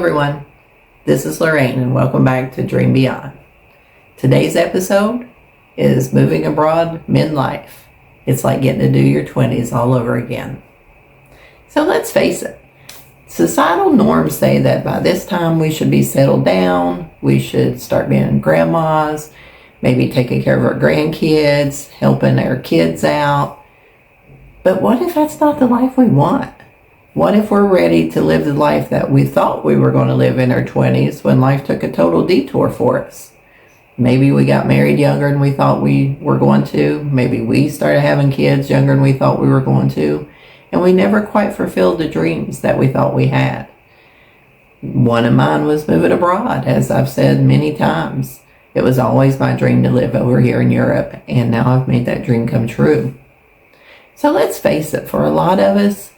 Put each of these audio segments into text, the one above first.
everyone, this is Lorraine and welcome back to Dream Beyond. Today's episode is Moving Abroad Midlife. It's like getting to do your 20s all over again. So let's face it, societal norms say that by this time we should be settled down, we should start being grandmas, maybe taking care of our grandkids, helping our kids out. But what if that's not the life we want? What if we're ready to live the life that we thought we were going to live in our 20s when life took a total detour for us? Maybe we got married younger than we thought we were going to. Maybe we started having kids younger than we thought we were going to. And we never quite fulfilled the dreams that we thought we had. One of mine was moving abroad, as I've said many times. It was always my dream to live over here in Europe, and now I've made that dream come true. So let's face it, for a lot of us,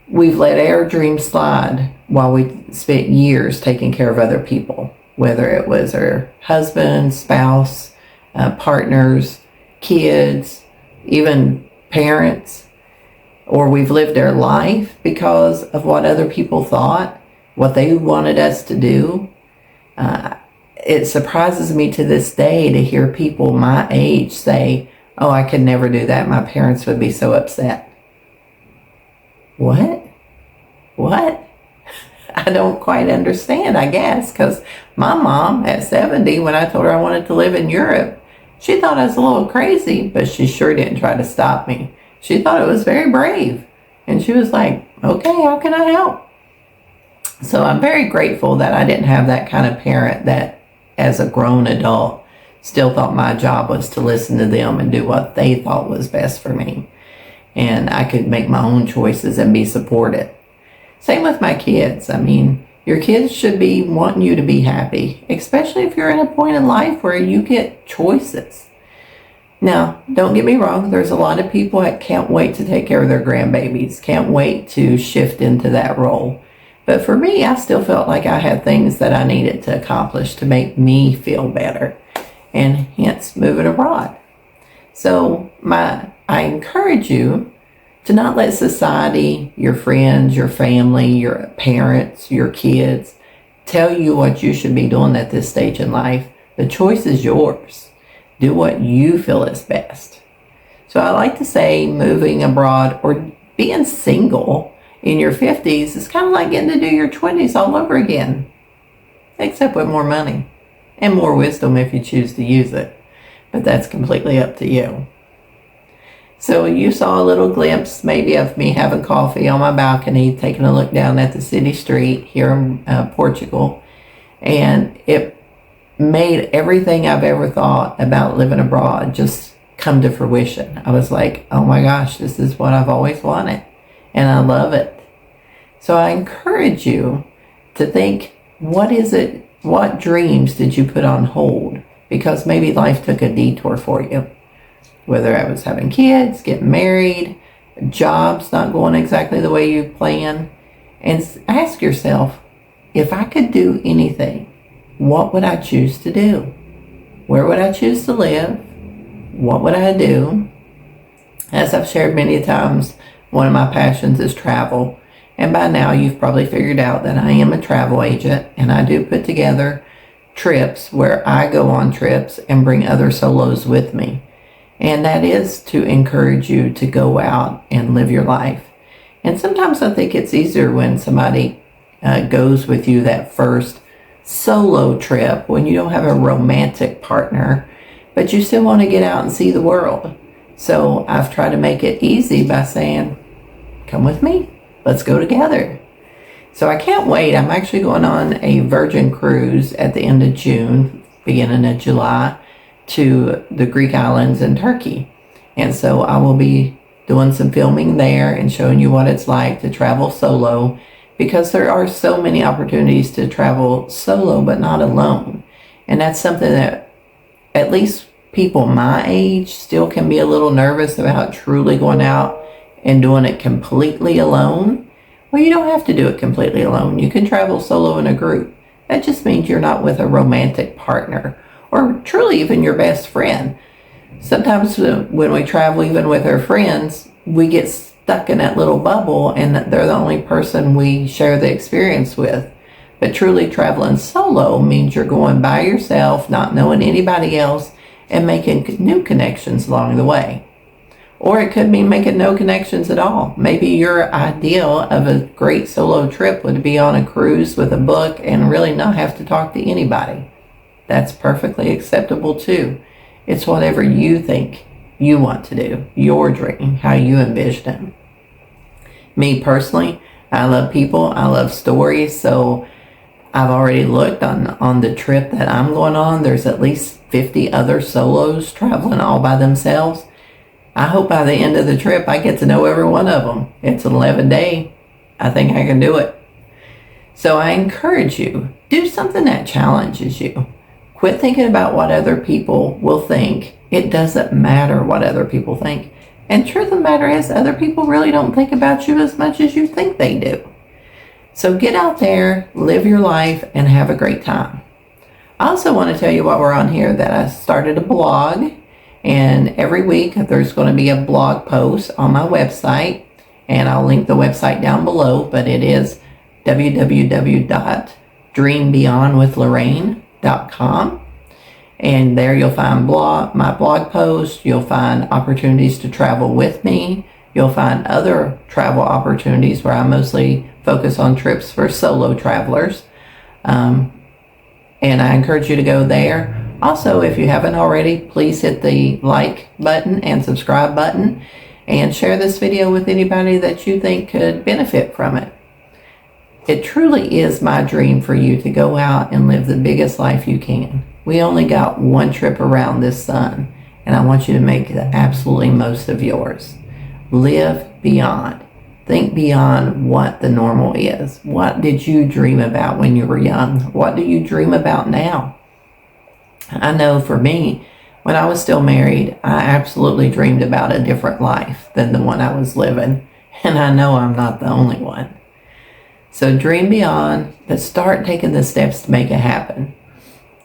we've let our dreams slide while we spent years taking care of other people, whether it was our husband, spouse, partners, kids, even parents, or we've lived our life because of what other people thought, what they wanted us to do. It surprises me to this day to hear people my age say, "Oh, I could never do that. My parents would be so upset." What? I don't quite understand, I guess, because my mom at 70, when I told her I wanted to live in Europe, she thought I was a little crazy, but she sure didn't try to stop me. She thought it was very brave. And she was like, "Okay, how can I help?" So I'm very grateful that I didn't have that kind of parent that, as a grown adult, still thought my job was to listen to them and do what they thought was best for me. And I could make my own choices and be supported. Same with my kids. I mean, your kids should be wanting you to be happy, especially if you're in a point in life where you get choices. Now, don't get me wrong, there's a lot of people that can't wait to take care of their grandbabies, can't wait to shift into that role. But for me, I still felt like I had things that I needed to accomplish to make me feel better, and hence moving abroad. So I encourage you to not let society, your friends, your family, your parents, your kids tell you what you should be doing at this stage in life. The choice is yours. Do what you feel is best. So I like to say moving abroad or being single in your 50s is kind of like getting to do your 20s all over again, except with more money and more wisdom if you choose to use it. But that's completely up to you. So you saw a little glimpse maybe of me having coffee on my balcony, taking a look down at the city street here in Portugal. And it made everything I've ever thought about living abroad just come to fruition. I was like, oh my gosh, this is what I've always wanted. And I love it. So I encourage you to think, what dreams did you put on hold? Because maybe life took a detour for you. Whether I was having kids, getting married, jobs not going exactly the way you planned. And ask yourself, if I could do anything, what would I choose to do? Where would I choose to live? What would I do? As I've shared many times, one of my passions is travel. And by now you've probably figured out that I am a travel agent, and I do put together trips where I go on trips and bring other solos with me. And that is to encourage you to go out and live your life. And sometimes I think it's easier when somebody goes with you that first solo trip, when you don't have a romantic partner, but you still want to get out and see the world. So I've tried to make it easy by saying, come with me, let's go together. So I can't wait. I'm actually going on a Virgin cruise at the end of June, beginning of July, to the Greek islands and Turkey. And so I will be doing some filming there and showing you what it's like to travel solo, because there are so many opportunities to travel solo but not alone. And that's something that at least people my age still can be a little nervous about, truly going out and doing it completely alone. Well, you don't have to do it completely alone. You can travel solo in a group. That just means you're not with a romantic partner or truly even your best friend. Sometimes when we travel even with our friends, we get stuck in that little bubble and they're the only person we share the experience with. But truly traveling solo means you're going by yourself, not knowing anybody else, and making new connections along the way. Or it could mean making no connections at all. Maybe your ideal of a great solo trip would be on a cruise with a book and really not have to talk to anybody. That's perfectly acceptable too. It's whatever you think you want to do, your dream, how you envision it. Me personally, I love people, I love stories, so I've already looked on the trip that I'm going on. There's at least 50 other solos traveling all by themselves. I hope by the end of the trip I get to know every one of them. It's an 11-day. I think I can do it. So I encourage you, do something that challenges you. Quit thinking about what other people will think. It doesn't matter what other people think. And truth of the matter is, other people really don't think about you as much as you think they do. So get out there, live your life, and have a great time. I also want to tell you while we're on here that I started a blog. And every week there's going to be a blog post on my website, and I'll link the website down below, but it is www.dreambeyondwithlorraine.com. And there you'll find my blog post, you'll find opportunities to travel with me, you'll find other travel opportunities where I mostly focus on trips for solo travelers. And I encourage you to go there. Also, if you haven't already, please hit the like button and subscribe button and share this video with anybody that you think could benefit from it. It truly is my dream for you to go out and live the biggest life you can. We only got one trip around this sun, and I want you to make the absolutely most of yours. Live beyond. Think beyond what the normal is. What did you dream about when you were young? What do you dream about now? I know for me, when I was still married, I absolutely dreamed about a different life than the one I was living. And I know I'm not the only one. So dream beyond, but start taking the steps to make it happen.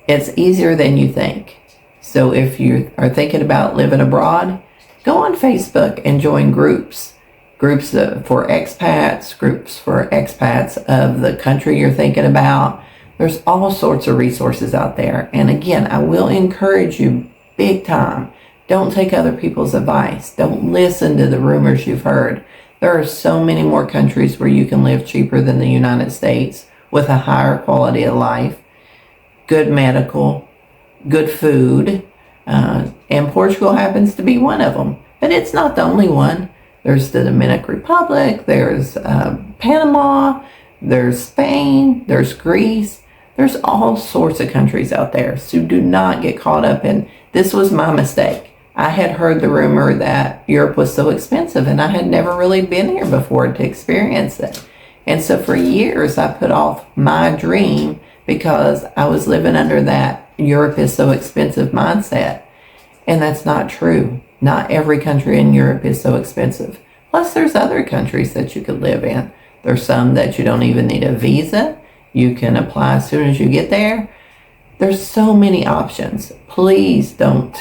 It's easier than you think. So if you are thinking about living abroad, go on Facebook and join groups. Groups for expats, groups for expats of the country you're thinking about. There's all sorts of resources out there. And again, I will encourage you big time. Don't take other people's advice. Don't listen to the rumors you've heard. There are so many more countries where you can live cheaper than the United States with a higher quality of life, good medical, good food. And Portugal happens to be one of them. But it's not the only one. There's the Dominican Republic. There's Panama. There's Spain. There's Greece. There's all sorts of countries out there, so do not get caught up in, this was my mistake. I had heard the rumor that Europe was so expensive, and I had never really been here before to experience it. And so for years, I put off my dream because I was living under that Europe is so expensive mindset. And that's not true. Not every country in Europe is so expensive. Plus, there's other countries that you could live in. There's some that you don't even need a visa. You can apply as soon as you get there. There's so many options. Please don't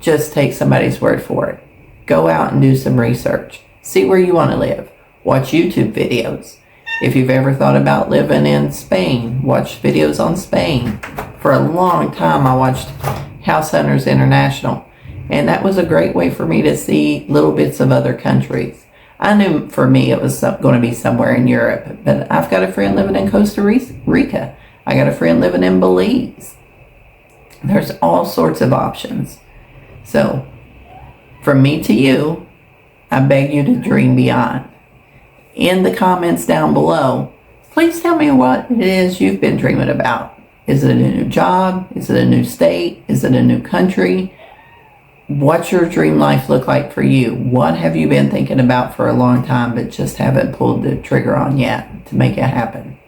just take somebody's word for it. Go out and do some research. See where you want to live. Watch YouTube videos. If you've ever thought about living in Spain, watch videos on Spain. For a long time, I watched House Hunters International, and that was a great way for me to see little bits of other countries. I knew for me it was going to be somewhere in Europe, but I've got a friend living in Costa Rica. I got a friend living in Belize. There's all sorts of options. So, from me to you, I beg you to dream beyond. In the comments down below, please tell me what it is you've been dreaming about. Is it a new job? Is it a new state? Is it a new country? What's your dream life look like for you? What have you been thinking about for a long time but just haven't pulled the trigger on yet to make it happen?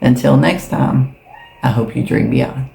Until next time, I hope you dream beyond.